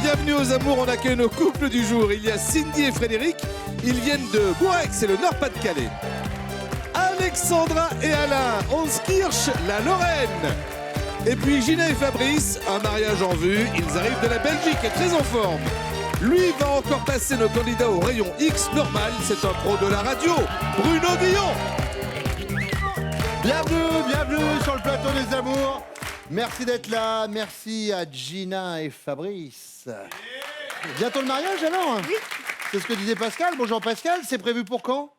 bienvenue aux amours, on accueille nos couples du jour. Il y a Cindy et Frédéric, ils viennent de Bourrex, c'est le Nord-Pas-de-Calais. Alexandra et Alain, Honskirch, la Lorraine. Et puis Gina et Fabrice, un mariage en vue, ils arrivent de la Belgique et très en forme. Lui va encore passer nos candidats au rayon X normal, c'est un pro de la radio, Bruno Guillon. Bienvenue sur le plateau des amours. Merci d'être là, merci à Gina et Fabrice. Bientôt le mariage alors? Oui. C'est ce que disait Pascal. Bonjour Pascal, c'est prévu pour quand?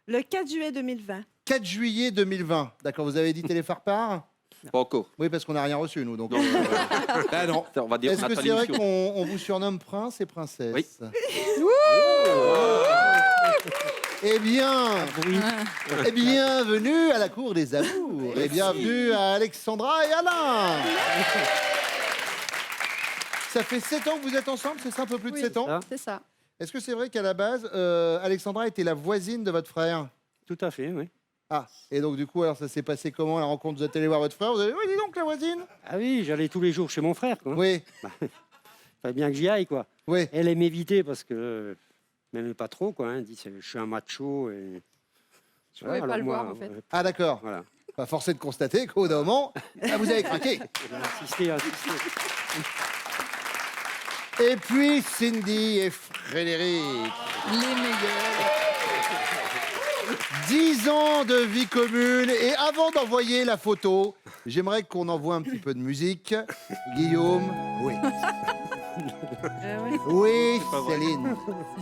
Le 4 juillet 2020. 4 juillet 2020. D'accord, vous avez dit Téléphare-Part? Pas encore. Oui, parce qu'on n'a rien reçu, nous. Donc, Ah non. On va dire est-ce que c'est vrai qu'on vous surnomme prince et princesse? Oui. Eh bien, et bienvenue à la cour des amours. Et bienvenue à Alexandra et Alain. Ça fait 7 ans que vous êtes ensemble, c'est ça, un peu plus de 7 ans? C'est ça. Est-ce que c'est vrai qu'à la base, Alexandra était la voisine de votre frère? Tout à fait, oui. Ah, et donc du coup, alors ça s'est passé comment la rencontre? Vous êtes allé voir votre frère, vous avez dit, oui, dis donc la voisine? Ah oui, j'allais tous les jours chez mon frère, quoi. Oui, Fallait bien que j'y aille, quoi. oui. Elle m'évitait parce que m'aimait pas trop, quoi. Elle dit, je suis un macho et... Je pouvais pas le voir, en fait. Ah d'accord. Voilà. Pas forcé de constater qu'au bout d'un moment, vous avez craqué. J'ai insisté. Et puis Cindy et Frédéric. Les meilleurs. 10 ans de vie commune. Et avant d'envoyer la photo, j'aimerais qu'on envoie un petit peu de musique. Guillaume, oui. Oui, Céline.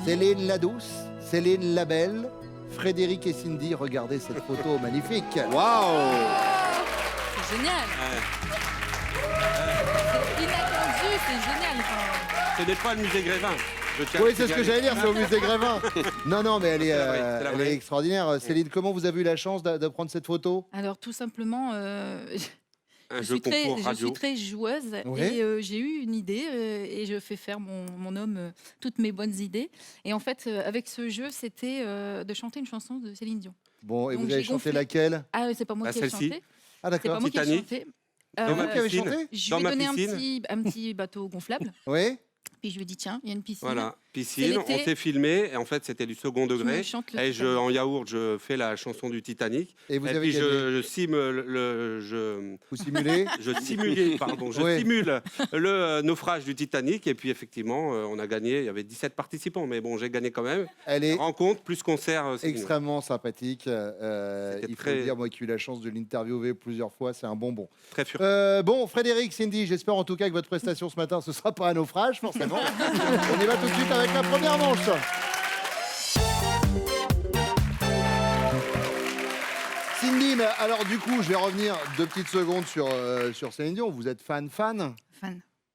Céline la douce, Céline la belle. Frédéric et Cindy, regardez cette photo magnifique. Waouh. C'est génial. C'est inattendu, c'est génial. Ce n'est pas le musée Grévin. Oui, c'est ce que j'allais dire, c'est au musée Grévin. Non, mais elle est, C'est la vraie. extraordinaire. Céline, comment vous avez eu la chance de prendre cette photo? Alors tout simplement, Un je jeu suis très, concours je radio. suis très joueuse Ouais. et j'ai eu une idée et je fais faire mon homme toutes mes bonnes idées. Et en fait, avec ce jeu, c'était de chanter une chanson de Céline Dion. Bon, et Donc, vous avez j'ai chanté gonflé. laquelle? Ah, c'est pas moi Bah, qui ai celle-ci. chanté. Ah C'est pas d'accord. moi qui ai Titanic. chanté. Dans ma Vous qui avez piscine. chanté? Je Dans lui ai ma donné piscine. un petit bateau gonflable. Oui. Puis je lui ai dit, tiens, il y a une piscine. Voilà, C'est piscine, l'été. on s'est filmé, et en fait c'était du second Tu me degré. chantes le Et Titanic. en yaourt, je fais la chanson du Titanic. Et vous Et avez puis gagné. je Vous simulez? je simule le naufrage du Titanic. Et puis effectivement, on a gagné. Il y avait 17 participants, mais bon, j'ai gagné quand même. Elle est Rencontre plus concert. c'est extrêmement sympathique. Il faut très- dire, moi qui ai eu la chance de l'interviewer plusieurs fois, c'est un bonbon. très fur. Bon, Frédéric, Cindy, j'espère en tout cas que votre prestation ce matin, ce ne sera pas un naufrage, forcément. On y va tout de suite avec la première manche. Cindy, mais alors du coup, je vais revenir 2 petites secondes sur Céline Dion. Vous êtes fan? Fan.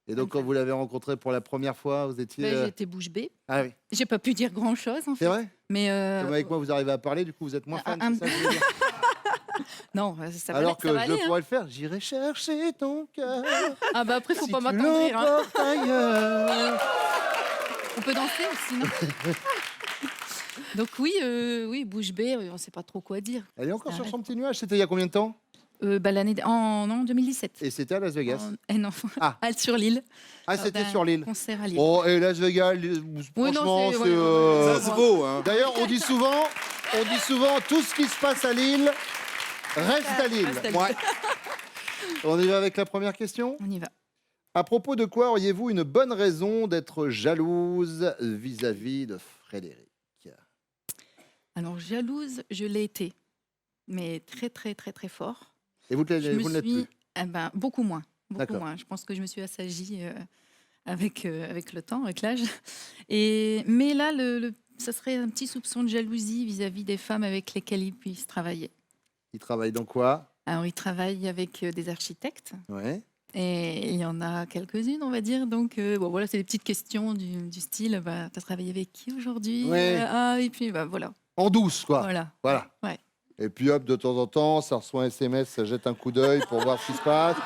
Et donc, quand vous l'avez rencontrée pour la première fois, vous étiez... Ben, J'étais bouche bée. Ah oui, J'ai pas pu dire grand chose en c'est fait. vrai? Mais Comme avec moi, vous arrivez à parler, du coup, vous êtes moins fan, un- c'est ça que je veux dire. non, ça va Alors aller, que ça va je aller, hein. pourrais le faire. J'irai chercher ton cœur. Ah bah après faut si pas tu m'attendrir. Hein. l'emportes ailleurs. On peut danser aussi, non? Donc oui, bouche bée, on sait pas trop quoi dire. Elle est encore Ça sur son arrête. petit nuage. C'était il y a combien de temps? En 2017. Et c'était à Las Vegas. Non, Ah. Sur l'île. Ah, Lors c'était d'un sur l'île. Concert à Lille. Oh, et Las Vegas, Oui, franchement, non, c'est... ouais. Ça se vaut, hein. D'ailleurs, on dit souvent, tout ce qui se passe à Lille reste à Lille. Reste à Lille. Ouais. On y va avec la première question. On y va. À propos de quoi auriez-vous une bonne raison d'être jalouse vis-à-vis de Frédéric? Alors jalouse, je l'ai été, mais très très très très fort. Et vous, Je me vous ne l'êtes suis, plus? beaucoup moins, D'accord. Je pense que je me suis assagie avec le temps, avec l'âge. Mais là, ça serait un petit soupçon de jalousie vis-à-vis des femmes avec lesquelles il puisse travailler. Il travaille dans quoi? Alors, il travaille avec des architectes. Ouais. Et il y en a quelques-unes, on va dire. Donc, bon, voilà, c'est des petites questions du style, tu as travaillé avec qui aujourd'hui? Ouais. Et puis, voilà. En douce, quoi. Voilà. Ouais. Et puis hop, de temps en temps, ça reçoit un SMS, ça jette un coup d'œil pour voir ce qui se passe.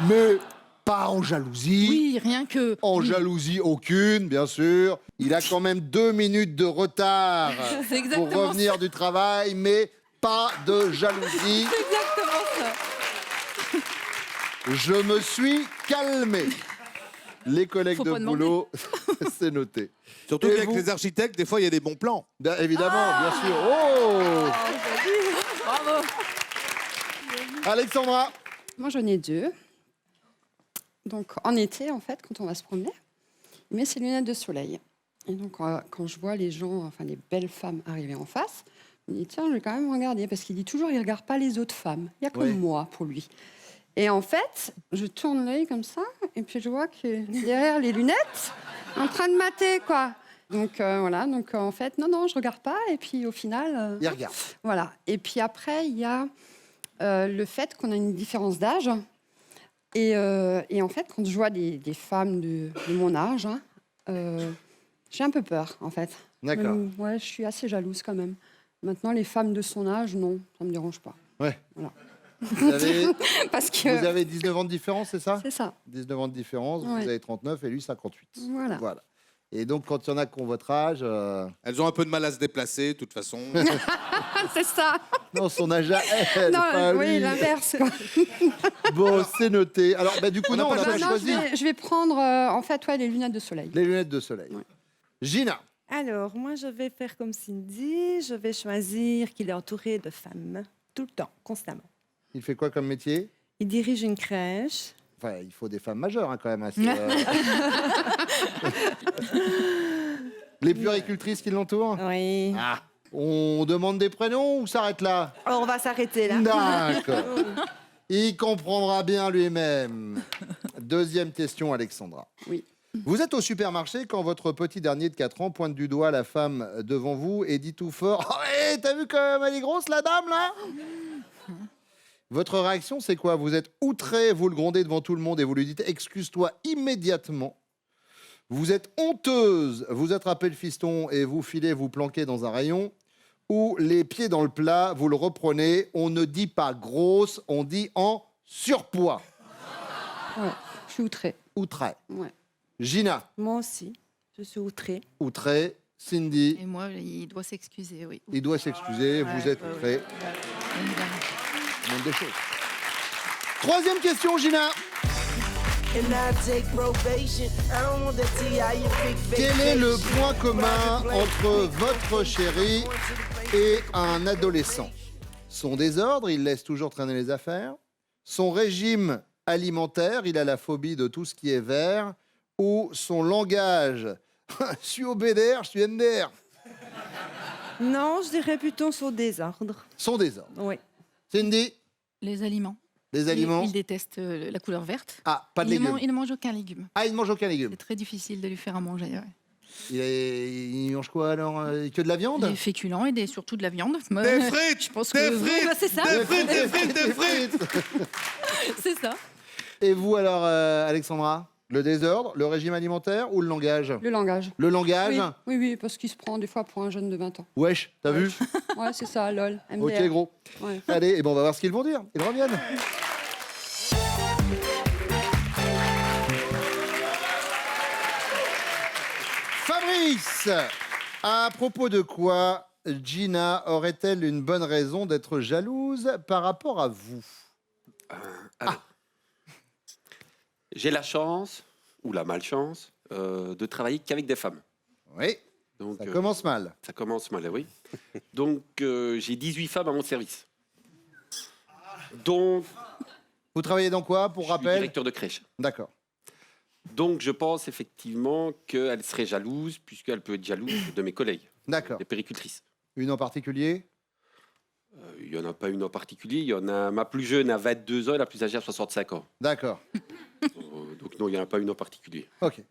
Mais pas en jalousie. Oui, rien que... En oui, jalousie aucune, bien sûr. Il a quand même 2 minutes de retard c'est pour exactement revenir du travail, mais pas de jalousie. C'est exactement ça. Je me suis calmé. Les collègues Faut de pas demander. boulot, c'est noté. Surtout Et qu'avec vous les architectes, des fois, il y a des bons plans. Bien évidemment, bien sûr. Oh Bravo. Alexandra. Moi, j'en ai deux. Donc, en été, en fait, quand on va se promener, il met ses lunettes de soleil. Et donc, quand je vois les gens, enfin, les belles femmes arriver en face, je me dis, tiens, je vais quand même regarder. Parce qu'il dit toujours, il ne regarde pas les autres femmes. Il n'y a que Oui. moi pour lui. Et en fait, je tourne l'œil comme ça, et puis je vois que derrière les lunettes, en train de mater, quoi. Donc, voilà. Donc, en fait, non, je ne regarde pas. Et puis, au final... Il regarde. Voilà. Et puis après, il y a le fait qu'on a une différence d'âge. Et en fait, quand je vois des femmes de mon âge, hein, j'ai un peu peur, en fait. D'accord. Ouais, je suis assez jalouse quand même. Maintenant, les femmes de son âge, non, ça ne me dérange pas. Ouais. Voilà. Vous avez, Parce que... vous avez 19 ans de différence, c'est ça? C'est ça. 19 ans de différence, Ouais. vous avez 39 et lui 58. Voilà. Voilà. Et donc, quand il y en a qui ont votre âge... Elles ont un peu de mal à se déplacer, de toute façon. C'est ça. Non, son âge à elle, pas à oui, lui. l'inverse. quoi. Bon, c'est noté. Alors, bah, du coup, On n'a non, on pas n'a pas Non, choisi je vais prendre, en fait, ouais, les lunettes de soleil. les lunettes de soleil. Ouais. Gina. Alors, moi, je vais faire comme Cindy. Je vais choisir qu'il est entouré de femmes, tout le temps, constamment. Il fait quoi comme métier? Il dirige une crèche. Enfin, il faut des femmes majeures, hein, quand même. Assez, Les puéricultrices qui l'entourent? Oui. Ah. On demande des prénoms ou s'arrête là? Oh, on va s'arrêter là. D'accord. Il comprendra bien lui-même. Deuxième question, Alexandra. Oui. Vous êtes au supermarché quand votre petit dernier de 4 ans pointe du doigt la femme devant vous et dit tout fort « Oh, hey, t'as vu comme elle est grosse, la dame, là ?» Votre réaction, c'est quoi? Vous êtes outré, vous le grondez devant tout le monde et vous lui dites « Excuse-toi immédiatement ». Vous êtes honteuse, vous attrapez le fiston et vous filez, vous planquez dans un rayon. Ou les pieds dans le plat, vous le reprenez. On ne dit pas grosse, on dit en surpoids. Ouais, je suis outrée. Outré. Ouais. Gina, Moi aussi, je suis outrée. outré. Cindy, Et moi, il doit s'excuser, oui. il doit s'excuser, Ouais, vous êtes ouais, outré. ouais. Évidemment. Monde des choses. Troisième question, Gina. Quel est le point commun entre votre chéri et un adolescent? Son désordre, il laisse toujours traîner les affaires. Son régime alimentaire, il a la phobie de tout ce qui est vert. Ou son langage, je suis au BDR, je suis MDR. Non, je dirais plutôt sur désordre. Son désordre. Oui. Cindy, Les aliments. les aliments. Il déteste la couleur verte. Ah, pas de il, légumes. il ne mange aucun légume. Ah, il ne mange aucun légume. C'est très difficile de lui faire à manger. Ouais. Il mange quoi alors? Que de la viande? Des féculents et surtout de la viande. Des frites. Je pense Des que frites. Ouais, c'est ça. Des frites, des frites, des frites. C'est ça. Et vous alors, Alexandra? Le désordre, le régime alimentaire ou le langage? Le langage. Le langage? Oui, parce qu'il se prend des fois pour un jeune de 20 ans. Wesh, t'as vu? Ouais, c'est ça, lol. MDR. Ok, gros. Ouais. Allez, et ben on va voir ce qu'ils vont dire. Ils reviennent. Fabrice, à propos de quoi Gina aurait-elle une bonne raison d'être jalouse par rapport à vous? J'ai la chance, ou la malchance, de travailler qu'avec des femmes. Oui, Donc, ça commence mal. ça commence mal, oui. Donc, j'ai 18 femmes à mon service. Donc, Vous travaillez dans quoi, pour je suis rappel? directeur de crèche. D'accord. Donc, je pense effectivement qu'elle serait jalouse, puisqu'elle peut être jalouse de mes collègues, D'accord. les péricultrices. Une en particulier? Il n'y en a pas une en particulier. Il y en a, ma plus jeune a 22 ans et la plus âgée a 65 ans. D'accord. Donc, non, il n'y en a pas une en particulier. Ok.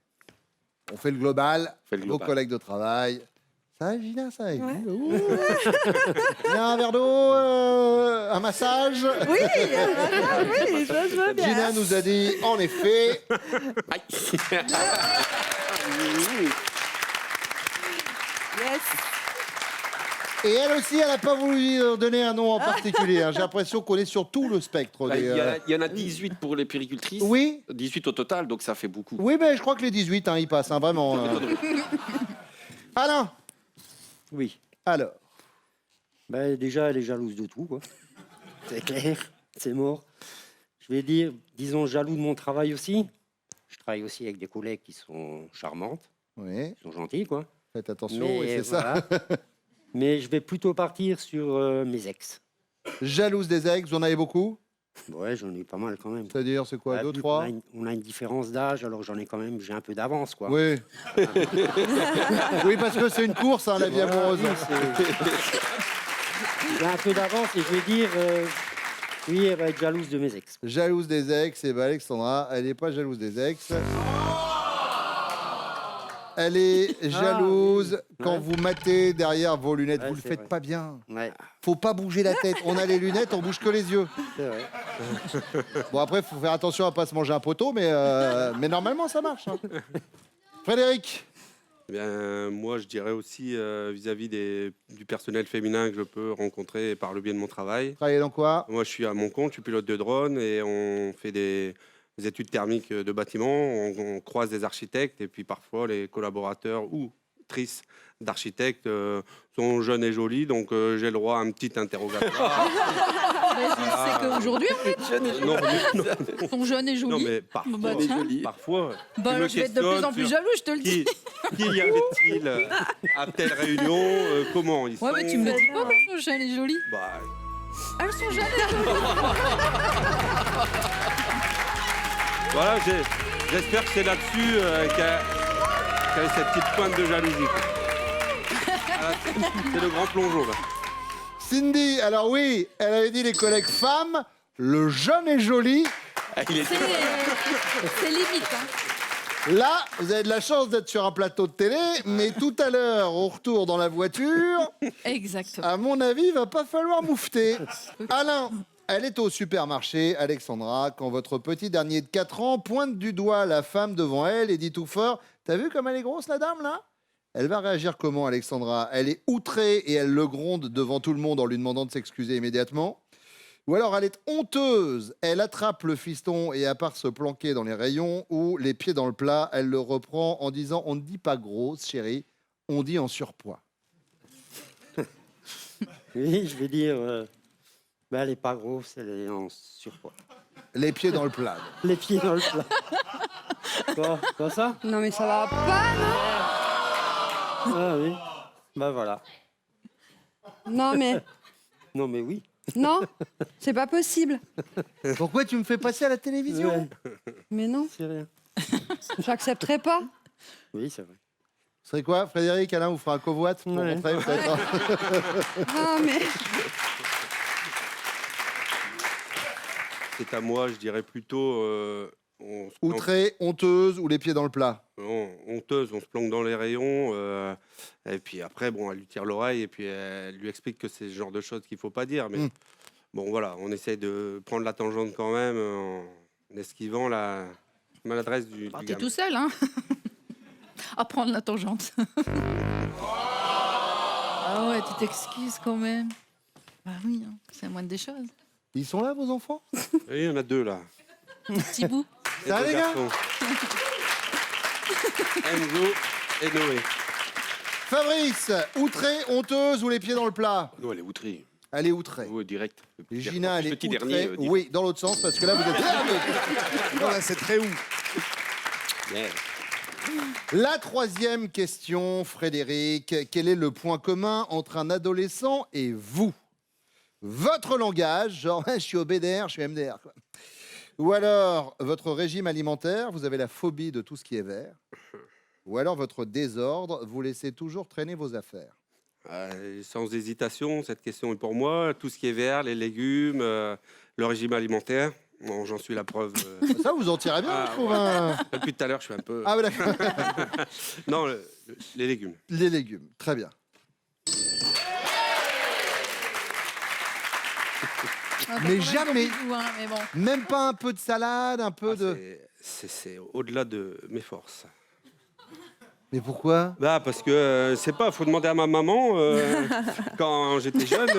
On fait le global. On fait le Vos global. collègues de travail. Ça va, Gina, ça va? Ouais. Ouh. Il y a un verre d'eau, un massage. Oui, oui, je veux bien. Gina nous a dit, en effet, Aïe. Yes. et elle aussi, elle n'a pas voulu donner un nom en particulier. Hein. J'ai l'impression qu'on est sur tout le spectre. Bah, Des, il y en a 18 pour les péricultrices. Oui, 18 au total, donc ça fait beaucoup. oui, mais je crois que les 18, hein, ils passent, hein, vraiment. Alain, Oui. alors, Ben, déjà, elle est jalouse de tout, quoi. C'est clair, c'est mort. Je vais dire, disons, jaloux de mon travail aussi. Je travaille aussi avec des collègues qui sont charmantes, Oui, qui sont gentilles, quoi. faites attention, oui, c'est ça. voilà. Mais je vais plutôt partir sur mes ex. Jalouse des ex, vous en avez beaucoup? Ouais, j'en ai pas mal quand même. C'est-à-dire, c'est quoi, Ouais, 2, vu 3? on a une différence d'âge, alors j'en ai quand même, j'ai un peu d'avance, quoi. Oui. Oui, parce que c'est une course, hein, la vie amoureuse. J'ai un peu d'avance et je vais dire, oui, elle va être jalouse de mes ex. Jalouse des ex, et bien Alexandra, elle n'est pas jalouse des ex. Elle est jalouse quand Ouais. vous matez derrière vos lunettes. Ouais, Vous le c'est faites vrai. pas bien. Ouais, Faut pas bouger la tête. On a les lunettes, on bouge que les yeux. c'est vrai. Bon, après, faut faire attention à pas se manger un poteau, mais normalement, ça marche. Hein. Frédéric, Eh bien, moi, je dirais aussi vis-à-vis du personnel féminin que je peux rencontrer par le biais de mon travail. travaillez dans quoi? Moi, je suis à mon compte, je suis pilote de drone et on fait des études thermiques de bâtiments. On croise des architectes et puis parfois les collaborateurs ou trices d'architectes sont jeunes et jolis, donc j'ai le droit à un petit interrogatoire. C'est qu'aujourd'hui, en fait, non, ils sont jeunes et non, jolis. mais parfois, Bah, tiens. parfois Bah, je me je vais être de plus en questionne plus sur jaloux, je te le dis. qui y avait-il à telle réunion, comment ils sont. Ouais, mais tu me le dis pas qu'elles sont jeunes et jolies. Bah, Elles sont jeunes et jolies. voilà, j'espère que c'est là-dessus qu'il y a cette petite pointe de jalousie. C'est le grand plongeon, là. Cindy, alors oui, elle avait dit les collègues femmes, le jeune est joli. C'est limite. Hein. Là, vous avez de la chance d'être sur un plateau de télé, mais tout à l'heure, au retour dans la voiture, Exactement. à mon avis, il va pas falloir moufter. Alain, elle est au supermarché, Alexandra, quand votre petit dernier de 4 ans pointe du doigt la femme devant elle et dit tout fort « T'as vu comme elle est grosse, la dame, là ?» Elle va réagir comment, Alexandra? Elle est outrée et elle le gronde devant tout le monde en lui demandant de s'excuser immédiatement. Ou alors elle est honteuse, elle attrape le fiston et à part se planquer dans les rayons ou les pieds dans le plat, elle le reprend en disant « On ne dit pas grosse, chérie, on dit en surpoids. Oui, je vais dire, bah, elle n'est pas grosse, elle est en surpoids. » Les pieds dans le plat. Les pieds dans le plat. Quoi ça? Non, mais ça va pas, non? Ah oui, bah voilà. Non, mais Non mais oui. non, c'est pas possible. Pourquoi tu me fais passer à la télévision? Ouais, Mais non, c'est rien. j'accepterai pas. Oui, c'est vrai. Ce serait quoi, Frédéric? Alain vous fera un covoite pour Ouais. rentrer, peut-être. Ah, mais C'est à moi, je dirais plutôt on se planque- Outrée, honteuse ou les pieds dans le plat? honteuse, on se planque dans les rayons. Et puis après, bon, elle lui tire l'oreille et puis elle lui explique que c'est le genre de choses qu'il ne faut pas dire. Mais bon, voilà, on essaye de prendre la tangente quand même en esquivant la maladresse du Bah, t'es gamin. tout seul, hein. À prendre la tangente. Ah ouais, tu t'excuses quand même. Bah oui, hein, c'est la moindre des choses. Ils sont là, vos enfants? Oui, il y en a deux là. Petit bout. Ça va, Deux les gars? garçons. Enzo et Noé. Fabrice, outrée, honteuse ou les pieds dans le plat? Non, elle est outrée. Elle est outrée. Oui, direct. Gina, elle est Petit outrée. dernier. Oui, dans l'autre sens, parce que là, vous êtes... Non, là, c'est très où? Yeah. La troisième question, Frédéric. Quel est le point commun entre un adolescent et vous? Votre langage, genre je suis au BDR, je suis MDR, quoi. Ou alors votre régime alimentaire, vous avez la phobie de tout ce qui est vert. Ou alors votre désordre, vous laissez toujours traîner vos affaires. Sans hésitation, cette question est pour moi. Tout ce qui est vert, les légumes, le régime alimentaire. Bon, j'en suis la preuve. Ça, vous en tirez bien, Ah, je trouve. Hein. Depuis tout à l'heure, je suis un peu. Ah, oui, d'accord. Non, les légumes. Les légumes, très bien. Ah, Mais quand même jamais. comme goût, hein, mais bon. Même pas un peu de salade, un peu Ah, de... c'est au-delà de mes forces. Mais pourquoi? Bah parce que c'est pas, faut demander à ma maman. Quand j'étais jeune,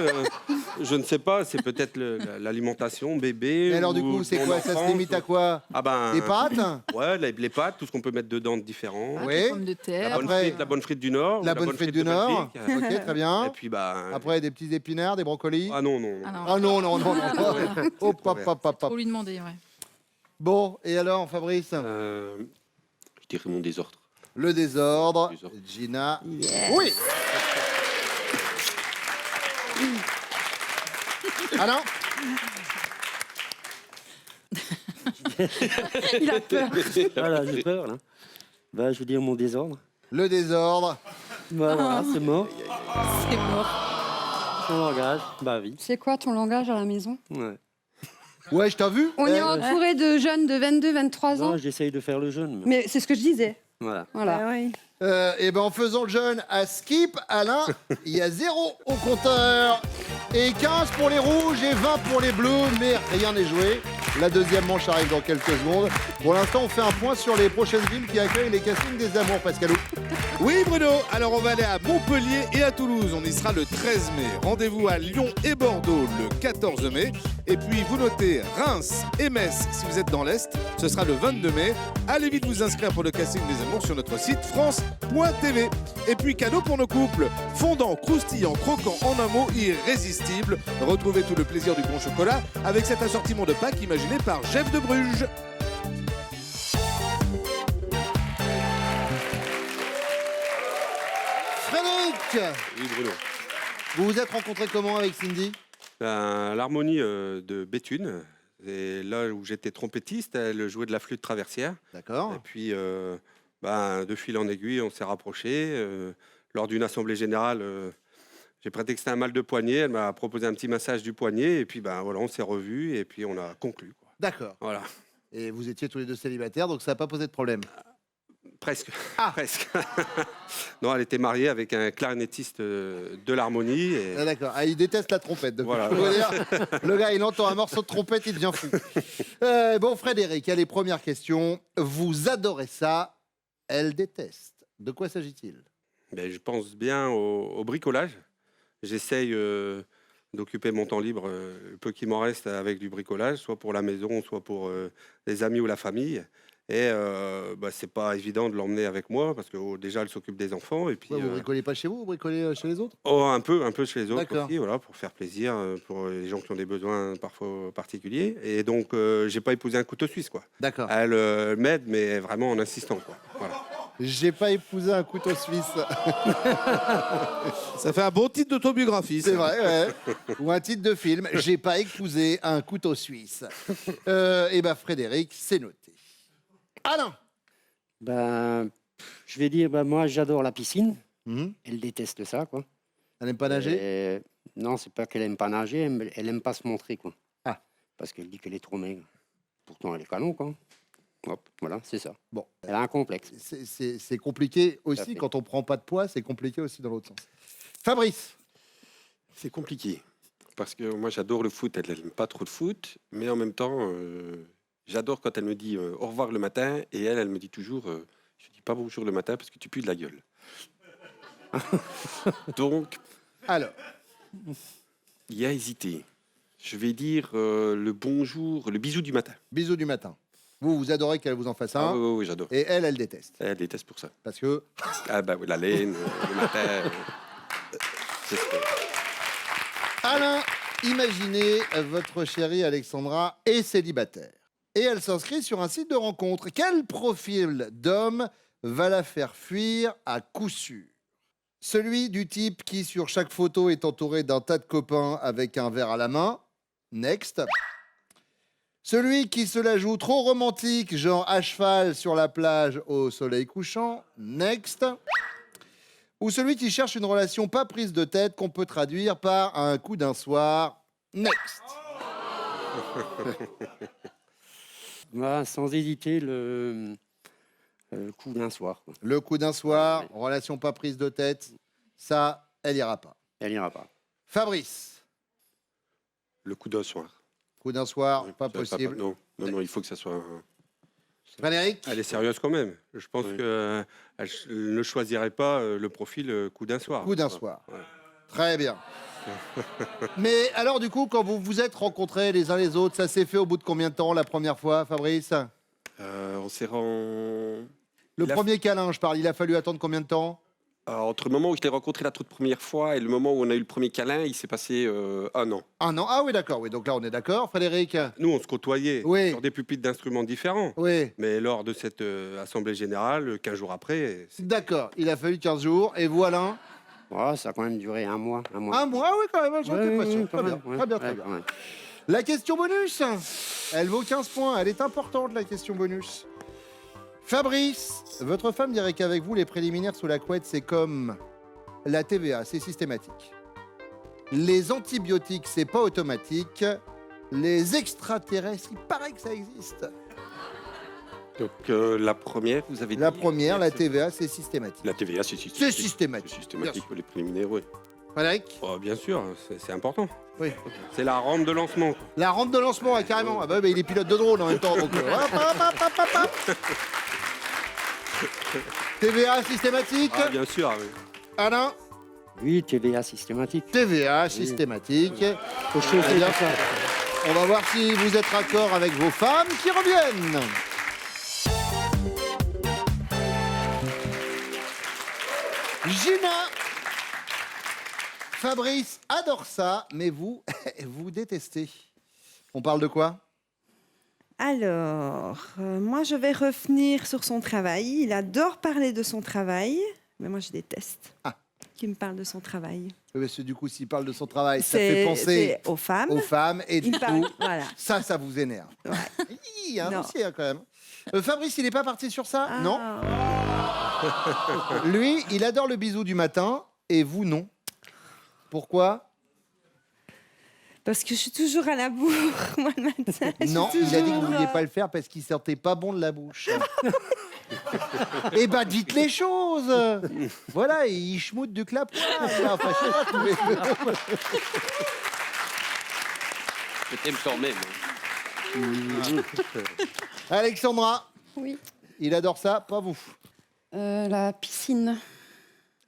je ne sais pas, c'est peut-être l'alimentation bébé. Et alors du ou coup, c'est mon quoi? Ça se enfance. limite à quoi? Ah ben. Les pâtes? Ouais, les pâtes, tout ce qu'on peut mettre dedans de différent. Ah, Oui. des pommes de La terre. bonne, Après- frite, la bonne frite du Nord. ou La bonne frite du de Nord. Belgique. Ok, très bien. Et puis bah. Après, des petits épinards, des brocolis. Ah non, non. Ah non, Ah non, non, non, non. Ah, Hop, hop, hop, hop. faut lui demander, ouais. Bon, et alors, Fabrice? Je dirais mon désordre. Le désordre. Désordre. Gina. Yes. Oui. Alain? Il a peur. Voilà, j'ai peur, là. Bah, je veux dire mon désordre. Le désordre. Voilà, c'est mort. C'est mort. Son langage, bah oui. C'est quoi ton langage à la maison? Ouais. Ouais, je t'ai vu. On est entouré de jeunes de 22, 23 ans. Non, j'essaye de faire le jeune. Mais c'est ce que je disais. Voilà. Voilà. Ah oui. Et ben en faisant le jeune à skip, Alain, il y a 0 au compteur. Et 15 pour les rouges et 20 pour les bleus, mais rien n'est joué. La deuxième manche arrive dans quelques secondes. Pour l'instant, on fait un point sur les prochaines villes qui accueillent les castings des amours, Pascalou. Oui Bruno, alors on va aller à Montpellier et à Toulouse, on y sera le 13 mai. Rendez-vous à Lyon et Bordeaux le 14 mai. Et puis vous notez Reims et Metz si vous êtes dans l'Est, ce sera le 22 mai. Allez vite vous inscrire pour le casting des amours sur notre site france.tv. Et puis cadeau pour nos couples, fondant, croustillant, croquant, en un mot irrésistible. Retrouvez tout le plaisir du bon chocolat avec cet assortiment de Pâques imaginé par Jeff de Bruges. Frédéric, Oui, Bruno. vous vous êtes rencontrés comment avec Cindy? L'harmonie de Béthune. Et là où j'étais trompettiste, elle jouait de la flûte traversière. D'accord. Et puis, de fil en aiguille, on s'est rapprochés. Lors d'une assemblée générale, j'ai prétexté un mal de poignet. Elle m'a proposé un petit massage du poignet. Et puis, voilà, on s'est revus et puis on a conclu, quoi. D'accord. Voilà, Et vous étiez tous les deux célibataires, donc ça n'a pas posé de problème. presque. Ah. Presque. Non, elle était mariée avec un clarinettiste de l'harmonie. Et... Ah, d'accord. Ah, il déteste la trompette. Donc Voilà. je peux vous dire, le gars, il entend un morceau de trompette, il devient fou. Bon, Frédéric, allez, première question. Vous adorez ça, elle déteste. De quoi s'agit-il? Ben, je pense bien au bricolage. J'essaye d'occuper mon temps libre, le peu qui m'en reste, avec du bricolage, soit pour la maison, soit pour les amis ou la famille. Et c'est pas évident de l'emmener avec moi parce que déjà elle s'occupe des enfants et puis Ouais, vous bricolez pas chez vous, vous bricolez chez les autres? un peu chez les autres D'accord. aussi, voilà, pour faire plaisir pour les gens qui ont des besoins parfois particuliers. Et donc j'ai pas épousé un couteau suisse, quoi. D'accord. Elle m'aide, mais vraiment en insistant, quoi. Voilà. J'ai pas épousé un couteau suisse. Ça fait un bon titre d'autobiographie. ça. C'est vrai, ouais. Ou un titre de film. J'ai pas épousé un couteau suisse. Et ben Frédéric, c'est noté. Alain. Ben, je vais dire, ben, moi, j'adore la piscine. Mhm. Elle déteste ça, quoi. Elle n'aime pas nager? Et non, c'est pas qu'elle aime pas nager, elle aime pas se montrer, quoi. Ah. Parce qu'elle dit qu'elle est trop maigre. Pourtant, elle est canon, quoi. Hop, voilà, c'est ça. Bon, Elle a un complexe. c'est compliqué Tout à aussi fait. quand on prend pas de poids, c'est compliqué aussi dans l'autre sens. Fabrice. C'est compliqué. Parce que moi, j'adore le foot. Elle n'aime pas trop le foot. Mais en même temps, j'adore quand elle me dit au revoir le matin. Et elle me dit toujours je dis pas bonjour le matin parce que tu pues de la gueule. Donc, Alors, il y a hésité. Je vais dire le bonjour, le bisou du matin. bisous du matin. Vous adorez qu'elle vous en fasse un. Ah, oui, j'adore. Et elle déteste. Elle déteste pour ça. Parce que Ah bah oui, la laine, le matin. C'est ce que- Alain, imaginez votre chérie Alexandra est célibataire. Et elle s'inscrit sur un site de rencontre. Quel profil d'homme va la faire fuir à coup sûr? Celui du type qui, sur chaque photo, est entouré d'un tas de copains avec un verre à la main. Next. Celui qui se la joue trop romantique, genre à cheval sur la plage au soleil couchant. Next. Ou celui qui cherche une relation pas prise de tête qu'on peut traduire par un coup d'un soir. Next. Voilà, sans hésiter, le coup d'un soir, quoi. Le coup d'un soir, relation pas prise de tête, ça, elle ira pas. Elle n'ira pas. Fabrice, Le coup d'un soir. coup d'un soir, Oui, pas ça, possible. Non, il faut que ça soit. Frédéric, Elle est sérieuse quand même. Je pense Oui. qu'elle ne choisirait pas le profil coup d'un soir. coup d'un Voilà. soir. Ouais. Très bien. Mais alors, du coup, quand vous vous êtes rencontrés les uns les autres, ça s'est fait au bout de combien de temps la première fois, Fabrice? On s'est rend. Le Il a- premier câlin, je parle, il a fallu attendre combien de temps? Entre le moment où je l'ai rencontré la toute première fois et le moment où on a eu le premier câlin, il s'est passé 1 an. Un an. Ah oui, d'accord. Oui, donc là, on est d'accord. Frédéric? Nous, on se côtoyait Oui. sur des pupitres d'instruments différents. Oui. Mais lors de cette assemblée générale, 15 jours après, D'accord. Il a fallu 15 jours. Et vous, Alain? Ouais, ça a quand même duré un mois. Un mois, oui, quand même. J'ai l'impression. quand Très bien. même, ouais. Très bien, très Ouais, bien. quand même. La question bonus, elle vaut 15 points. Elle est importante, la question bonus. Fabrice, votre femme dirait qu'avec vous, les préliminaires sous la couette, c'est comme la TVA, c'est systématique. Les antibiotiques, c'est pas automatique. Les extraterrestres, il paraît que ça existe. Donc la première, vous avez dit. La première, la TVA, c'est systématique. La TVA, c'est systématique. C'est systématique. C'est systématique pour les préliminaires, oui. Frédéric? oh, bien sûr, c'est important. Oui. C'est la rampe de lancement. quoi. La rampe de lancement, ouais, carrément. Ah bah, il est pilote de drone en même temps. Donc, hop. TVA systématique. Ah, bien sûr, oui. Alain? Oui, TVA systématique. TVA systématique. Faut chauffer Très bien. tout ça. On va voir si vous êtes raccord avec vos femmes qui reviennent. Gina, Fabrice adore ça, mais vous, vous détestez. On parle de quoi? Alors, moi, je vais revenir sur son travail. Il adore parler de son travail, mais moi, je déteste qu'il me parle de son travail. Parce que du coup, s'il parle de son travail, ça fait penser aux femmes. et du Il parle, coup, voilà. ça vous énerve. Ouais. Il y a un Non. dossier hein, quand même. Fabrice, il n'est pas parti sur ça? Ah. Non. Lui, il adore le bisou du matin et vous, non. Pourquoi? Parce que je suis toujours à la bourre, moi, le matin. Je suis Non, il a dit que vous ne toujours, vouliez pas le faire parce qu'il sortait pas bon de la bouche. Eh ben, dites les choses. Voilà, il schmoute du clapois. Enfin, je sais pas, mais- Je t'aime quand même. Alexandra, Oui. il adore ça, pas vous. La piscine.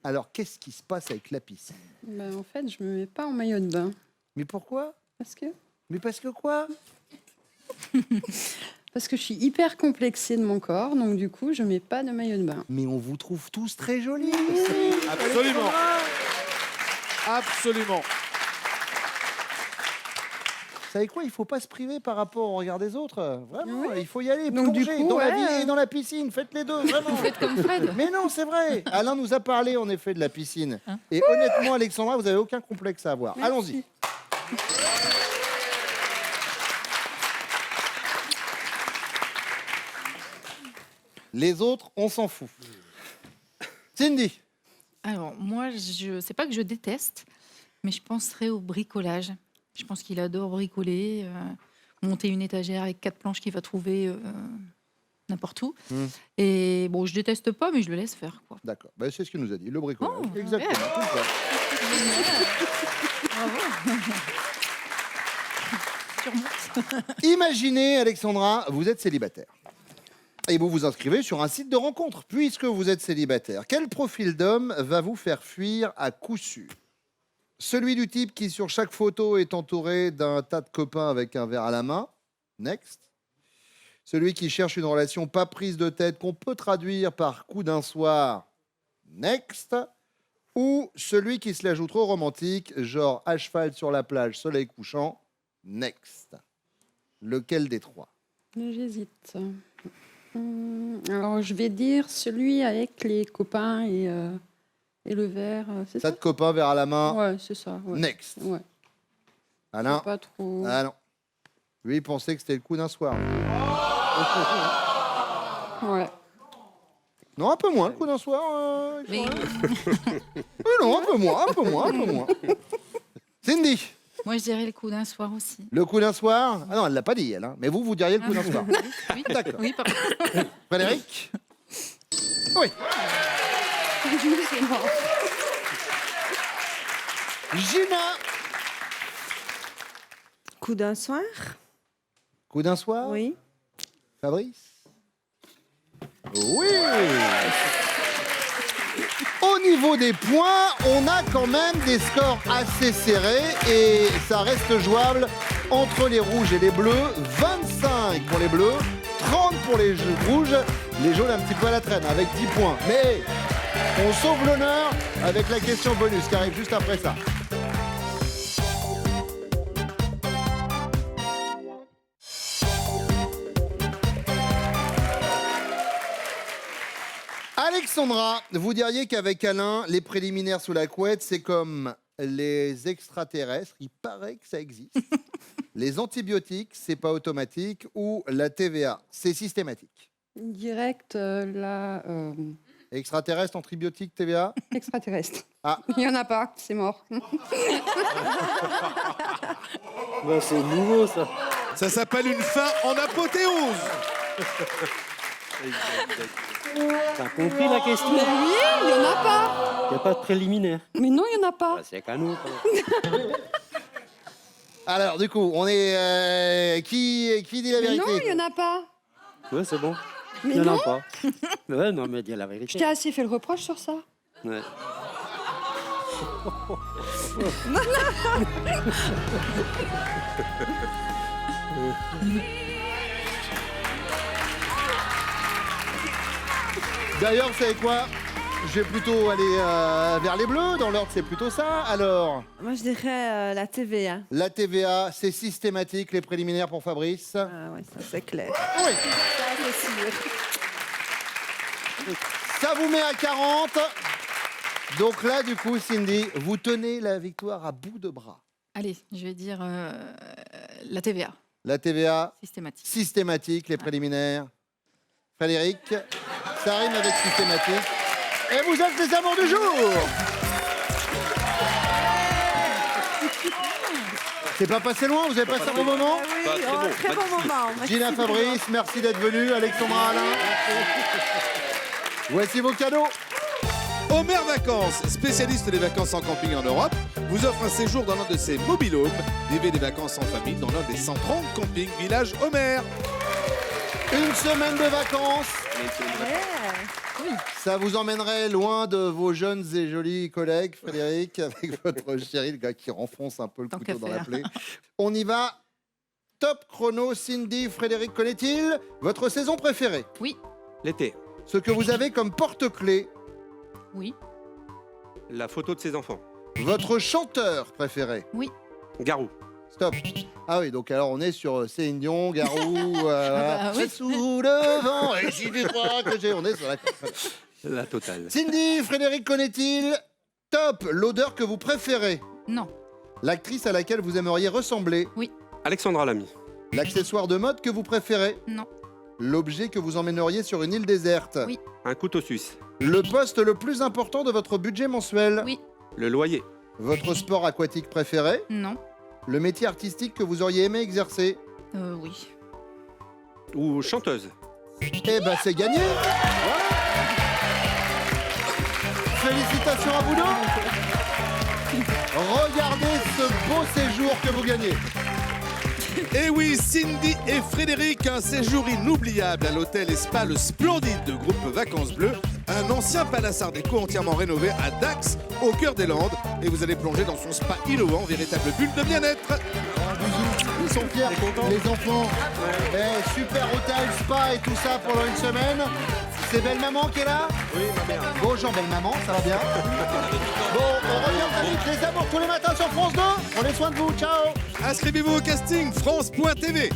Alors, qu'est-ce qui se passe avec la piscine? Ben, en fait, je me mets pas en maillot de bain. Mais pourquoi? Parce que quoi? Parce que je suis hyper complexée de mon corps, donc du coup, je mets pas de maillot de bain. Mais on vous trouve tous très jolis. Absolument. Absolument. Vous savez quoi? Il faut pas se priver par rapport au regard des autres. Vraiment, Oui. il faut y aller. Donc, du Plonger coup, dans la ouais. vie et dans la piscine. Faites les deux, vraiment. Faites comme Fred. Mais non, c'est vrai. Alain nous a parlé en effet de la piscine. Hein? Et honnêtement, Alexandra, vous n'avez aucun complexe à avoir. Merci. Allons-y. Les autres, on s'en fout. Cindy, Alors, moi, c'est pas que je déteste, mais je penserais au bricolage. Je pense qu'il adore bricoler, monter une étagère avec 4 planches qu'il va trouver n'importe où. Et bon, je déteste pas, mais je le laisse faire, quoi. d'accord. Ben, c'est ce qu'il nous a dit, le bricolage. Oh, Exactement. ouais. tout ça. Sûrement. Imaginez, Alexandra, vous êtes célibataire. Et vous vous inscrivez sur un site de rencontre. Puisque vous êtes célibataire, quel profil d'homme va vous faire fuir à coup sûr? Celui du type qui, sur chaque photo, est entouré d'un tas de copains avec un verre à la main. Next. Celui qui cherche une relation pas prise de tête qu'on peut traduire par coup d'un soir. Next. Ou celui qui se la joue trop romantique, genre à cheval sur la plage, soleil couchant. Next. Lequel des trois? J'hésite. Alors, je vais dire celui avec les copains et le verre. C'est Tas ça? de copains, verre à la main. Ouais, c'est ça. Ouais. Next. Ouais. Alain. Pas trop. Ah non. Lui, il pensait que c'était le coup d'un soir. Ouais. Non, un peu moins, le coup d'un soir. Mais Non, un peu moins. Cindy, moi, je dirais le coup d'un soir aussi. le coup d'un soir. Ah non, elle l'a pas dit, elle. Hein. Mais vous diriez le coup d'un soir. Oui, D'accord. oui, pardon. Frédéric. Oui. C'est mort. Gina. Coup d'un soir? Coup d'un soir. Oui. Fabrice. Oui. Au niveau des points, on a quand même des scores assez serrés et ça reste jouable entre les rouges et les bleus. 25 pour les bleus, 30 pour les rouges. Les jaunes un petit peu à la traîne avec 10 points. Mais On sauve l'honneur avec la question bonus qui arrive juste après ça. Alexandra, vous diriez qu'avec Alain, les préliminaires sous la couette, c'est comme les extraterrestres, il paraît que ça existe. Les antibiotiques, c'est pas automatique, ou la TVA, c'est systématique. Direct, Extraterrestre, antibiotiques, TVA. extraterrestre. Ah. Il n'y en a pas, c'est mort. Ben, c'est nouveau, ça. Ça s'appelle une fin en apothéose. T'as compris la question? Mais oui, il n'y en a pas. Il n'y a pas de préliminaire. Mais non, il n'y en a pas. Bah, c'est qu'à nous. Alors, du coup, on est... qui dit la Mais vérité? non, il n'y en a pas. Ouais, c'est bon. Mais Il n'y en non. a pas. Ouais, non, mais dis la Je vérité. t'ai assez fait le reproche sur ça. Ouais. D'ailleurs, vous savez quoi? Je vais plutôt aller vers les bleus. Dans l'ordre, c'est plutôt ça. Alors, Moi, je dirais la TVA. la TVA, c'est systématique. Les préliminaires pour Fabrice. Ah ouais, ça c'est clair. Oui. Ça, c'est sûr. Ça vous met à 40. Donc là, du coup, Cindy, vous tenez la victoire à bout de bras. Allez, je vais dire la TVA, La TVA, systématique. systématique, les préliminaires. Frédéric, ça rime avec systématique. Et vous êtes les amours du jour. C'est pas passé loin, vous avez passé un bon moment? Ah oui, Bah, très bon, très bon moment. Merci Gina beaucoup. Fabrice, merci d'être venu. Alexandra Alain. Voici vos cadeaux. Homer Vacances, spécialiste des vacances en camping en Europe, vous offre un séjour dans l'un de ses mobil-homes. Vivez des vacances en famille dans l'un des 130 campings Village Homer. Une semaine de vacances. Ouais. Ça vous emmènerait loin de vos jeunes et jolis collègues, Frédéric, avec votre chéri, le gars qui renfonce un peu le Tant couteau qu'à dans la faire. plaie. On y va. Top chrono, Cindy, Frédéric, connaît-il votre saison préférée? L'été, Ce que vous avez comme porte-clés. Oui, la photo de ses enfants. Votre chanteur préféré. Garou. Stop. Ah oui, donc alors on est sur Céline Dion, Garou, bah oui. sous le vent, et si tu crois que j'ai... On est sur la... La totale. Cindy, Frédéric, connaît-il top l'odeur que vous préférez? non, L'actrice à laquelle vous aimeriez ressembler? Alexandra Lamy. L'accessoire de mode que vous préférez? non, L'objet que vous emmèneriez sur une île déserte? Oui. Un couteau suisse. Le poste le plus important de votre budget mensuel? Oui. Le loyer. Votre sport aquatique préféré? non, Le métier artistique que vous auriez aimé exercer? oui. Ou chanteuse. Eh ben c'est gagné. Voilà. Félicitations à vous deux. Regardez ce beau séjour que vous gagnez. Et oui, Cindy et Frédéric, un séjour inoubliable à l'hôtel et spa Le Splendide de groupe Vacances Bleues, un ancien palace art déco entièrement rénové à Dax, au cœur des Landes. Et vous allez plonger dans son spa innovant, véritable bulle de bien-être. Ils sont fiers, les enfants. Eh, super hôtel, spa et tout ça pendant une semaine. C'est belle maman qui est là? Oui, ma mère. Bonjour belle maman, ça va bien? Bon, on revient très vite, les amours tous les matins sur France 2. Prenez soin de vous, ciao. Inscrivez-vous au casting France.tv.